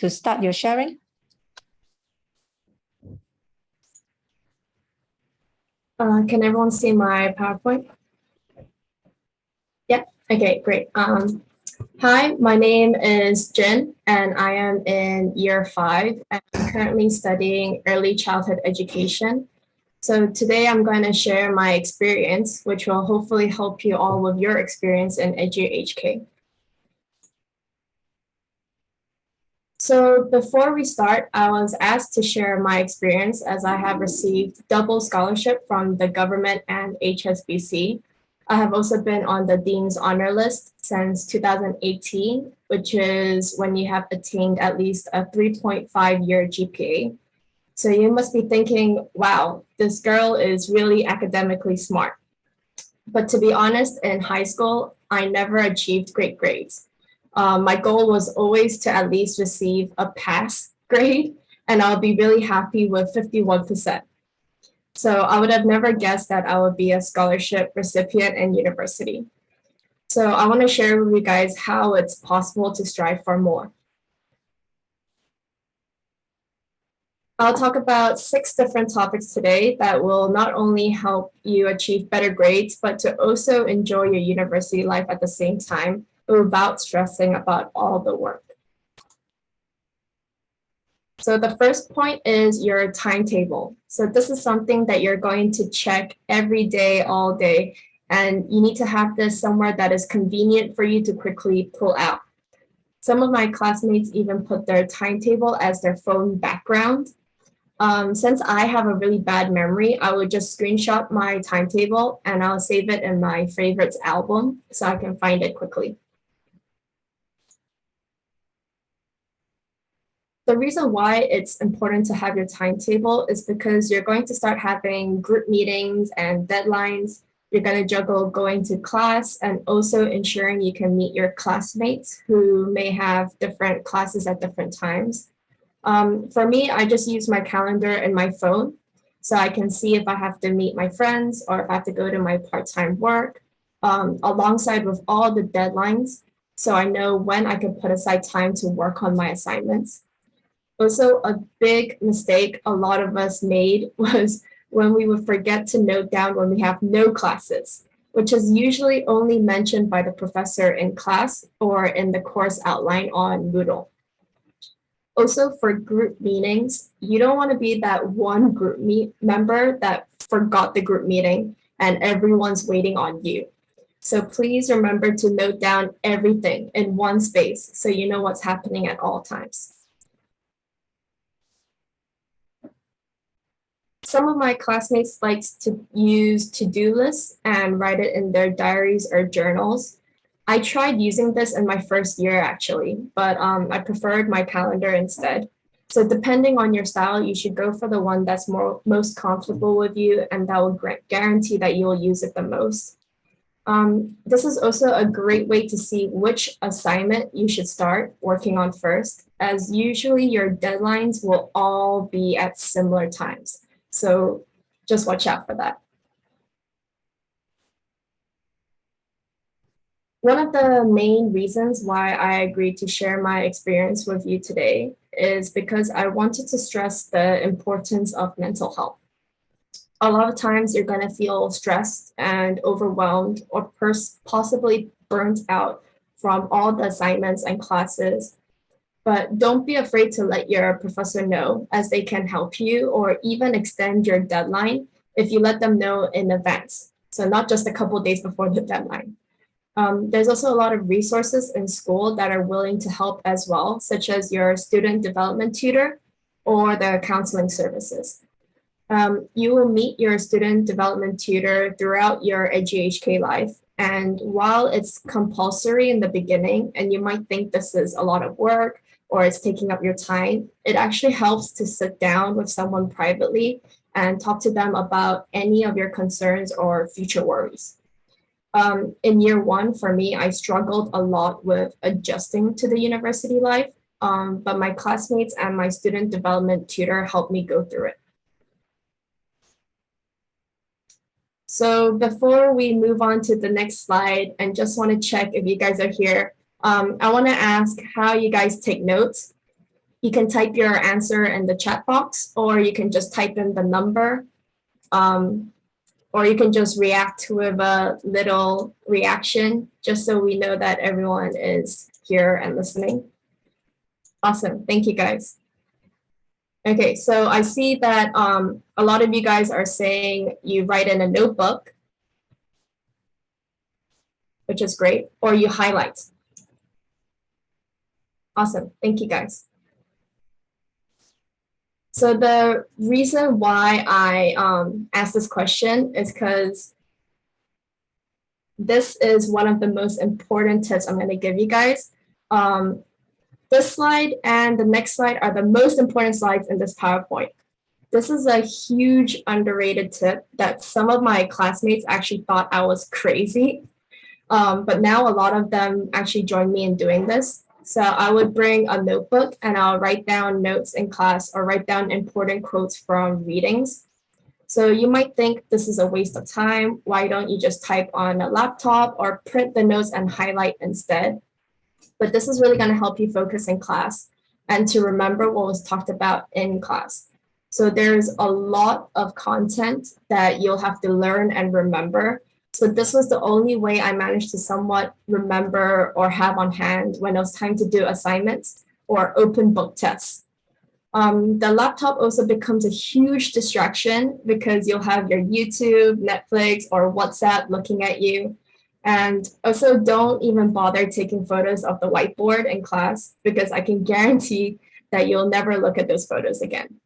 to start your sharing? Can everyone see my PowerPoint? Yeah, okay, great. Hi, my name is Jen, and I am in year 5, and I'm currently studying early childhood education. So today I'm going to share my experience, which will hopefully help you all with your experience in EduHK. So before we start, I was asked to share my experience as I have received double scholarship from the government and HSBC. I have also been on the Dean's Honor List since 2018, which is when you have attained at least a 3.5-year GPA. So you must be thinking, wow, this girl is really academically smart. But to be honest, in high school, I never achieved great grades. My goal was always to at least receive a pass grade, and I'll be really happy with 51%. So I would have never guessed that I would be a scholarship recipient in university. So I want to share with you guys how it's possible to strive for more. I'll talk about 6 different topics today that will not only help you achieve better grades, but to also enjoy your university life at the same time without stressing about all the work. So the first point is your timetable. So this is something that you're going to check every day, all day, and you need to have this somewhere that is convenient for you to quickly pull out. Some of my classmates even put their timetable as their phone background. Since I have a really bad memory, I would just screenshot my timetable and I'll save it in my favorites album so I can find it quickly. The reason why it's important to have your timetable is because you're going to start having group meetings and deadlines. You're going to juggle going to class and also ensuring you can meet your classmates who may have different classes at different times. For me, I just use my calendar and my phone so I can see if I have to meet my friends or if I have to go to my part-time work alongside with all the deadlines so I know when I can put aside time to work on my assignments. Also, a big mistake a lot of us made was when we would forget to note down when we have no classes, which is usually only mentioned by the professor in class or in the course outline on Moodle. Also, for group meetings, you don't want to be that one group member that forgot the group meeting and everyone's waiting on you. So please remember to note down everything in one space so you know what's happening at all times. Some of my classmates like to use to-do lists and write it in their diaries or journals. I tried using this in my first year actually, but I preferred my calendar instead. So depending on your style, you should go for the one that's most comfortable with you and that will guarantee that you will use it the most. This is also a great way to see which assignment you should start working on first, as usually your deadlines will all be at similar times. So just watch out for that. One of the main reasons why I agreed to share my experience with you today is because I wanted to stress the importance of mental health. A lot of times you're going to feel stressed and overwhelmed or possibly burnt out from all the assignments and classes. But don't be afraid to let your professor know, as they can help you or even extend your deadline if you let them know in advance. So not just a couple of days before the deadline. There's also a lot of resources in school that are willing to help as well, such as your student development tutor or the counseling services. You will meet your student development tutor throughout your EduHK life. And while it's compulsory in the beginning, and you might think this is a lot of work or it's taking up your time, it actually helps to sit down with someone privately and talk to them about any of your concerns or future worries. In year 1, for me, I struggled a lot with adjusting to the university life, but my classmates and my student development tutor helped me go through it. So before we move on to the next slide, and just want to check if you guys are here, I want to ask how you guys take notes. You can type your answer in the chat box, or you can just type in the number, or you can just react with a little reaction, just so we know that everyone is here and listening. Awesome, thank you guys. Okay, so I see that a lot of you guys are saying you write in a notebook, which is great, or you highlight. Awesome, thank you guys. So the reason why I asked this question is because this is one of the most important tips I'm going to give you guys. This slide and the next slide are the most important slides in this PowerPoint. This is a huge underrated tip that some of my classmates actually thought I was crazy. But now a lot of them actually join me in doing this. So I would bring a notebook and I'll write down notes in class or write down important quotes from readings. So you might think this is a waste of time. Why don't you just type on a laptop or print the notes and highlight instead? But this is really going to help you focus in class and to remember what was talked about in class. So there's a lot of content that you'll have to learn and remember. So this was the only way I managed to somewhat remember or have on hand when it was time to do assignments or open book tests. The laptop also becomes a huge distraction because you'll have your YouTube, Netflix, or WhatsApp looking at you. And also don't even bother taking photos of the whiteboard in class because I can guarantee that you'll never look at those photos again.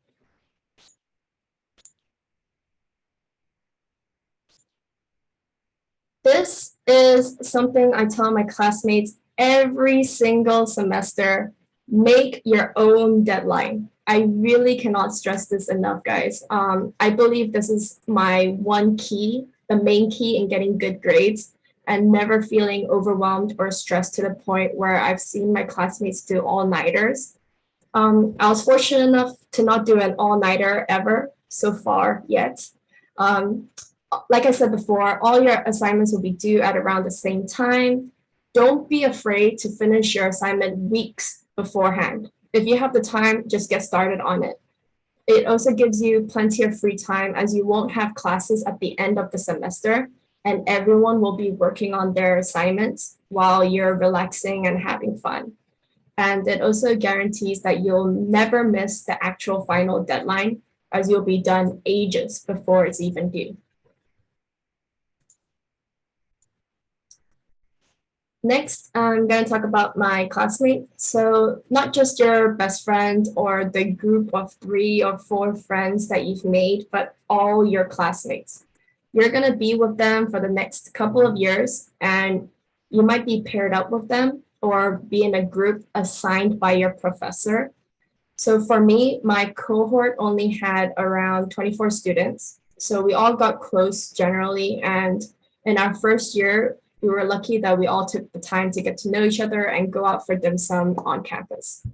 This is something I tell my classmates every single semester. Make your own deadline. I really cannot stress this enough, guys. I believe this is my one key, the main key in getting good grades and never feeling overwhelmed or stressed to the point where I've seen my classmates do all-nighters. I was fortunate enough to not do an all-nighter ever so far yet. Like I said before, all your assignments will be due at around the same time. Don't be afraid to finish your assignment weeks beforehand. If you have the time, just get started on it. It also gives you plenty of free time as you won't have classes at the end of the semester and everyone will be working on their assignments while you're relaxing and having fun. And it also guarantees that you'll never miss the actual final deadline as you'll be done ages before it's even due. Next, I'm going to talk about my classmate. So not just your best friend or the group of 3 or 4 friends that you've made, but all your classmates. You're going to be with them for the next couple of years, and you might be paired up with them or be in a group assigned by your professor. So for me, my cohort only had around 24 students. So we all got close generally, and in our first year, we were lucky that we all took the time to get to know each other and go out for dim sum on campus.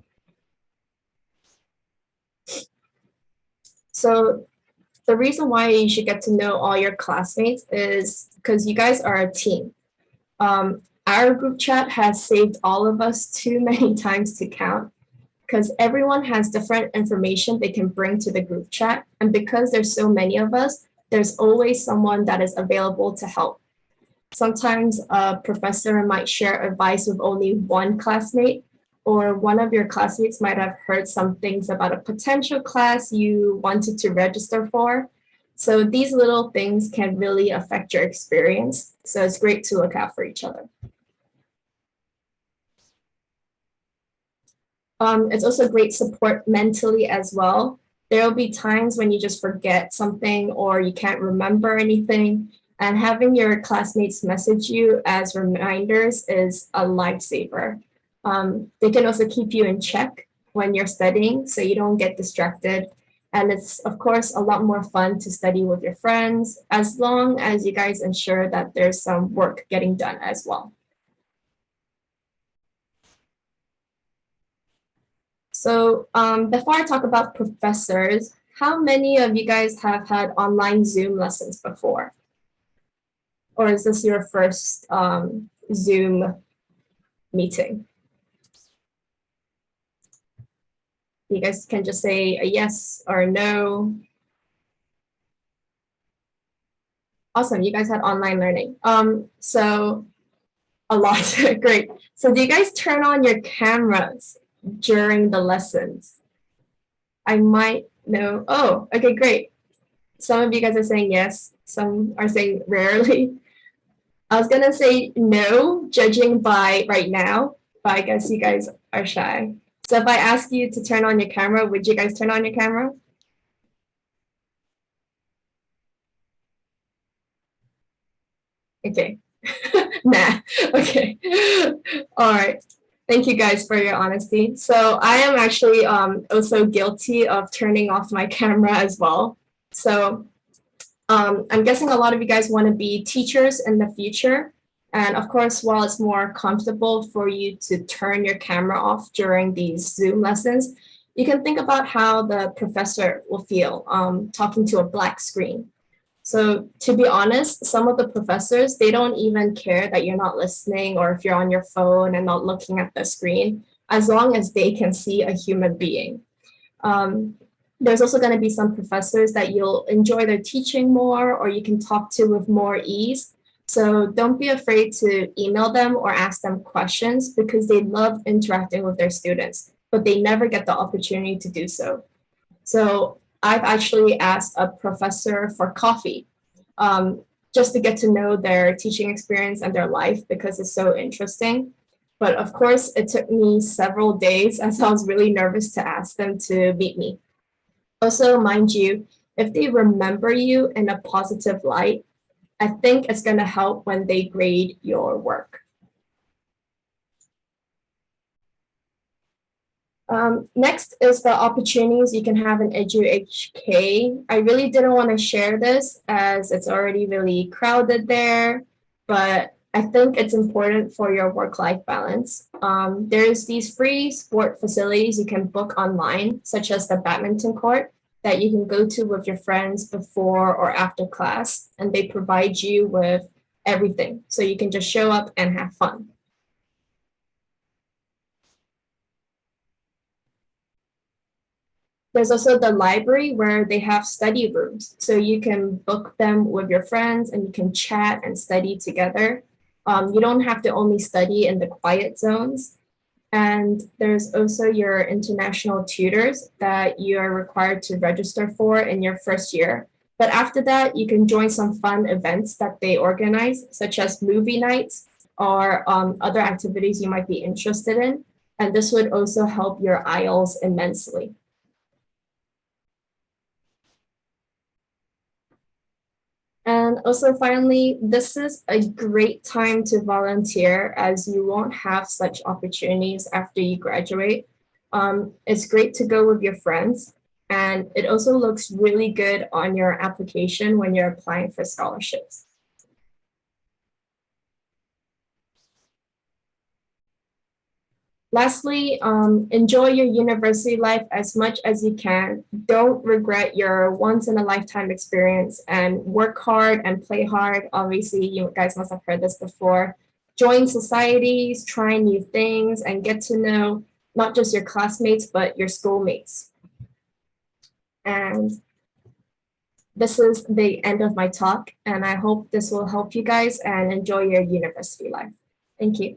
So the reason why you should get to know all your classmates is because you guys are a team. Our group chat has saved all of us too many times to count because everyone has different information they can bring to the group chat. And because there's so many of us, there's always someone that is available to help. Sometimes a professor might share advice with only one classmate, or one of your classmates might have heard some things about a potential class you wanted to register for. So these little things can really affect your experience. So it's great to look out for each other. It's also great support mentally as well. There will be times when you just forget something or you can't remember anything. And having your classmates message you as reminders is a lifesaver. They can also keep you in check when you're studying so you don't get distracted. And it's, of course, a lot more fun to study with your friends as long as you guys ensure that there's some work getting done as well. So before I talk about professors, how many of you guys have had online Zoom lessons before? Or is this your first Zoom meeting? You guys can just say a yes or a no. Awesome, you guys had online learning. So a lot, great. So do you guys turn on your cameras during the lessons? I might know. Oh, okay, great. Some of you guys are saying yes. Some are saying rarely. I was gonna say no, judging by right now, but I guess you guys are shy. So if I ask you to turn on your camera, would you guys turn on your camera? Okay. Nah. Okay. All right. Thank you guys for your honesty. So I am actually also guilty of turning off my camera as well. So I'm guessing a lot of you guys want to be teachers in the future. And of course, while it's more comfortable for you to turn your camera off during these Zoom lessons, you can think about how the professor will feel talking to a black screen. So to be honest, some of the professors, they don't even care that you're not listening or if you're on your phone and not looking at the screen, as long as they can see a human being. Um, there's also going to be some professors that you'll enjoy their teaching more or you can talk to with more ease. So don't be afraid to email them or ask them questions because they love interacting with their students, but they never get the opportunity to do so. So I've actually asked a professor for coffee just to get to know their teaching experience and their life because it's so interesting. But of course, it took me several days as I was really nervous to ask them to meet me. Also, mind you, if they remember you in a positive light, I think it's going to help when they grade your work. Next is the opportunities you can have in EduHK. I really didn't want to share this as it's already really crowded there, but I think it's important for your work-life balance. There's these free sport facilities you can book online, such as the badminton court that you can go to with your friends before or after class, and they provide you with everything. So you can just show up and have fun. There's also the library where they have study rooms. So you can book them with your friends and you can chat and study together. You don't have to only study in the quiet zones. And there's also your international tutors that you are required to register for in your first year. But after that, you can join some fun events that they organize, such as movie nights or other activities you might be interested in. And this would also help your IELTS immensely. And also, finally, this is a great time to volunteer as you won't have such opportunities after you graduate. It's great to go with your friends, and it also looks really good on your application when you're applying for scholarships. Lastly, enjoy your university life as much as you can. Don't regret your once in a lifetime experience and work hard and play hard. Obviously, you guys must have heard this before. Join societies, try new things, and get to know not just your classmates, but your schoolmates. And this is the end of my talk, and I hope this will help you guys and enjoy your university life. Thank you.